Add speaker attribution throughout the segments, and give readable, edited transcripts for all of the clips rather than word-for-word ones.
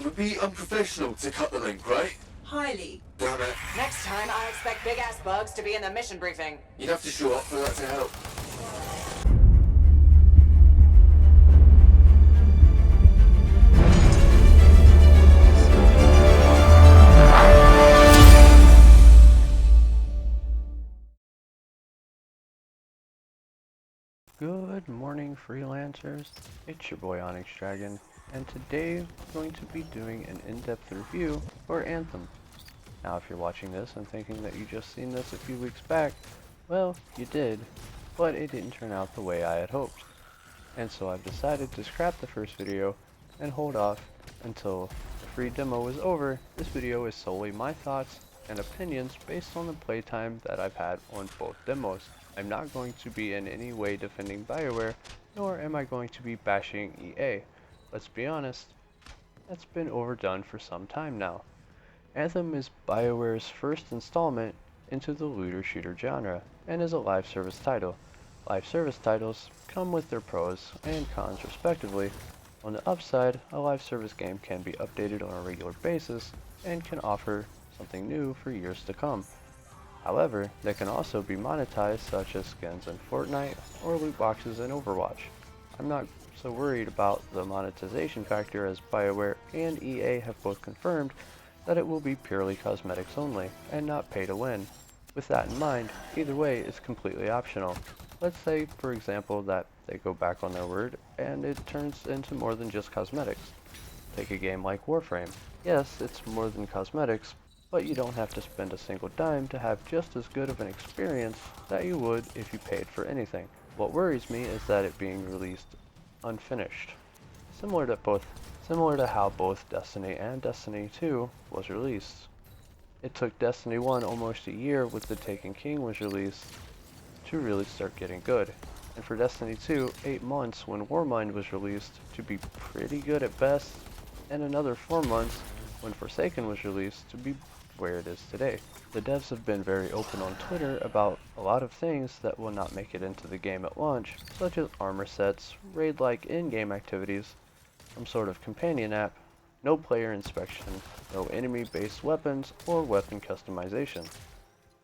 Speaker 1: It would be unprofessional to cut the link, right?
Speaker 2: Highly.
Speaker 1: Damn it.
Speaker 3: Next time, I expect big-ass bugs to be in the mission briefing.
Speaker 1: You'd have to show up for that to help.
Speaker 4: Good morning, freelancers. It's your boy Onyx Dragon, and today we're going to be doing an in-depth review for Anthem. Now, if you're watching this and thinking that you just seen this a few weeks back, well, you did, but it didn't turn out the way I had hoped. And so I've decided to scrap the first video and hold off until the free demo is over. This video is solely my thoughts and opinions based on the playtime that I've had on both demos. I'm not going to be in any way defending BioWare, nor am I going to be bashing EA. Let's be honest, that's been overdone for some time now. Anthem is BioWare's first installment into the looter shooter genre, and is a live service title. Live service titles come with their pros and cons respectively. On the upside, a live service game can be updated on a regular basis, and can offer something new for years to come. However, they can also be monetized, such as skins in Fortnite or loot boxes in Overwatch. I'm not so worried about the monetization factor, as BioWare and EA have both confirmed that it will be purely cosmetics only and not pay to win. With that in mind, either way is completely optional. Let's say, for example, that they go back on their word and it turns into more than just cosmetics. Take a game like Warframe. Yes, it's more than cosmetics, but you don't have to spend a single dime to have just as good of an experience that you would if you paid for anything. What worries me is that it being released unfinished, similar to how both Destiny and Destiny 2 was released. It took Destiny 1 almost a year with The Taken King was released to really start getting good, and for Destiny 2, 8 months when Warmind was released to be pretty good at best, and another 4 months when Forsaken was released to be where it is today. The devs have been very open on Twitter about a lot of things that will not make it into the game at launch, such as armor sets, raid-like in-game activities, some sort of companion app, no player inspection, no enemy-based weapons, or weapon customization.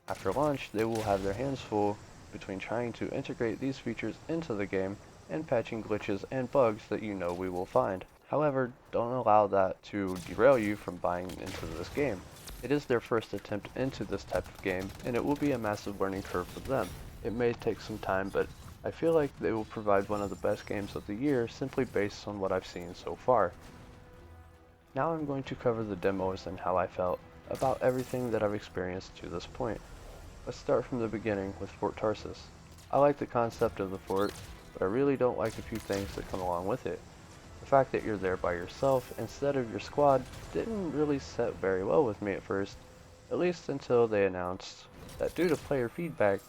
Speaker 4: After launch, they will have their hands full between trying to integrate these features into the game and patching glitches and bugs that you know we will find. However, don't allow that to derail you from buying into this game. It is their first attempt into this type of game, and it will be a massive learning curve for them. It may take some time, but I feel like they will provide one of the best games of the year simply based on what I've seen so far. Now I'm going to cover the demos and how I felt about everything that I've experienced to this point. Let's start from the beginning with Fort Tarsus. I like the concept of the fort, but I really don't like a few things that come along with it. The fact that you're there by yourself instead of your squad didn't really set very well with me at first, at least until they announced that due to player feedback,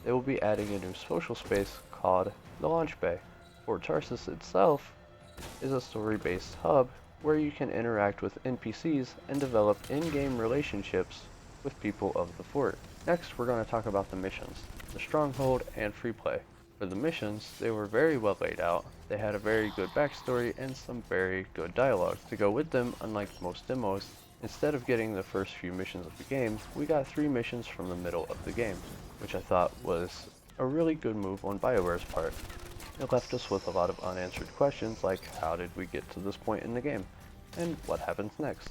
Speaker 4: they will be adding a new social space called the Launch Bay. Fort Tarsus itself is a story-based hub where you can interact with NPCs and develop in-game relationships with people of the fort. Next, we're going to talk about the missions, the Stronghold, and free play. For the missions, they were very well laid out. They had a very good backstory and some very good dialogue to go with them. Unlike most demos, instead of getting the first few missions of the game, we got 3 missions from the middle of the game, which I thought was a really good move on BioWare's part. It left us with a lot of unanswered questions like how did we get to this point in the game, and what happens next.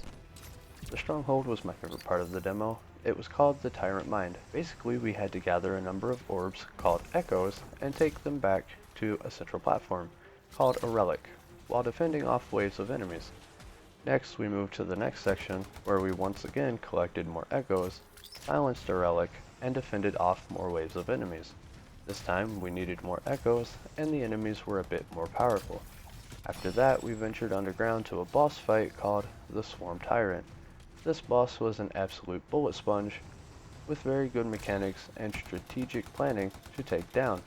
Speaker 4: The Stronghold was my favorite part of the demo. It was called the Tyrant Mind. Basically, we had to gather a number of orbs called Echoes and take them back to a central platform called a Relic, while defending off waves of enemies. Next, we moved to the next section, where we once again collected more Echoes, silenced a Relic, and defended off more waves of enemies. This time, we needed more Echoes, and the enemies were a bit more powerful. After that, we ventured underground to a boss fight called the Swarm Tyrant. This boss was an absolute bullet sponge, with very good mechanics and strategic planning to take down.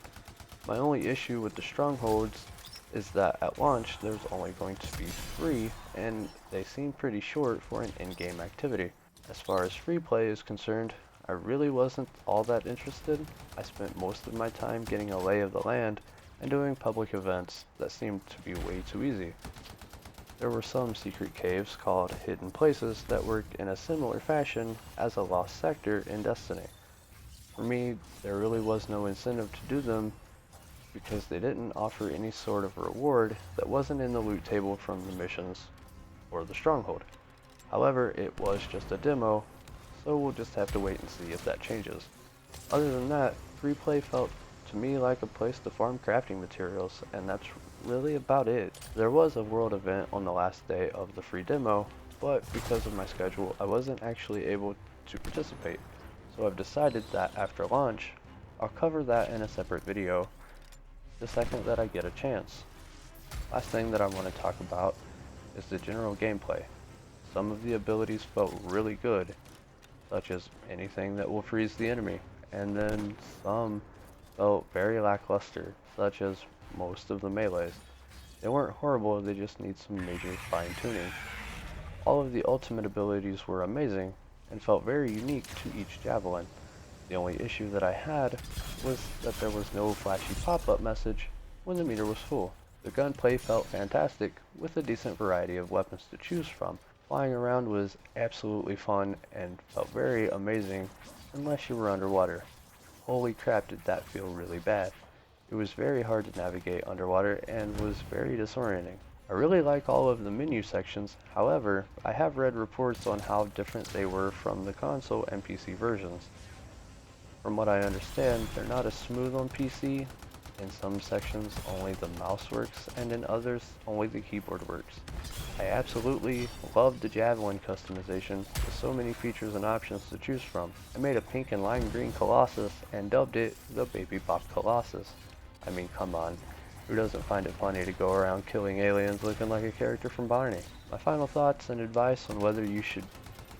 Speaker 4: My only issue with the Strongholds is that at launch there's only going to be 3, and they seem pretty short for an in-game activity. As far as free play is concerned, I really wasn't all that interested. I spent most of my time getting a lay of the land and doing public events that seemed to be way too easy. there were some secret caves called hidden places that worked in a similar fashion as a lost sector in Destiny. For me, there really was no incentive to do them because they didn't offer any sort of reward that wasn't in the loot table from the missions or the stronghold. However, it was just a demo, so we'll just have to wait and see if that changes. Other than that, free play felt to me like a place to farm crafting materials, and that's really about it. There was a world event on the last day of the free demo, but because of my schedule, I wasn't actually able to participate. So I've decided that after launch, I'll cover that in a separate video the second that I get a chance. Last thing that I want to talk about is the general gameplay. Some of the abilities felt really good, such as anything that will freeze the enemy, and then some felt very lackluster, such as most of the melees. They weren't horrible, they just need some major fine-tuning. All of the ultimate abilities were amazing, and felt very unique to each javelin. The only issue that I had was that there was no flashy pop-up message when the meter was full. The gunplay felt fantastic, with a decent variety of weapons to choose from. Flying around was absolutely fun and felt very amazing unless you were underwater. Holy crap, did that feel really bad. It was very hard to navigate underwater and was very disorienting. I really like all of the menu sections, however, I have read reports on how different they were from the console and PC versions. From what I understand, they're not as smooth on PC. In some sections, only the mouse works, and in others, only the keyboard works. I absolutely loved the javelin customization, with so many features and options to choose from. I made a pink and lime green Colossus, and dubbed it the Baby Bop Colossus. I mean, come on, who doesn't find it funny to go around killing aliens looking like a character from Barney? My final thoughts and advice on whether you should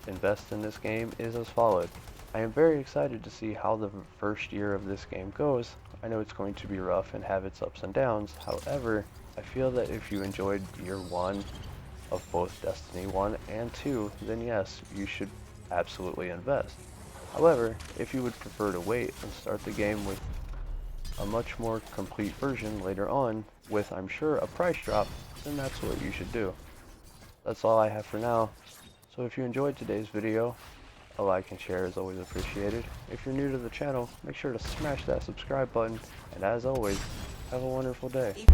Speaker 4: invest in this game is as follows. I am very excited to see how the first year of this game goes. I know it's going to be rough and have its ups and downs, however, I feel that if you enjoyed year 1 of both Destiny 1 and 2, then yes, you should absolutely invest. However, if you would prefer to wait and start the game with a much more complete version later on, with I'm sure a price drop, then that's what you should do. That's all I have for now, so if you enjoyed today's video, a like and share is always appreciated. If you're new to the channel, make sure to smash that subscribe button, and as always, have a wonderful day.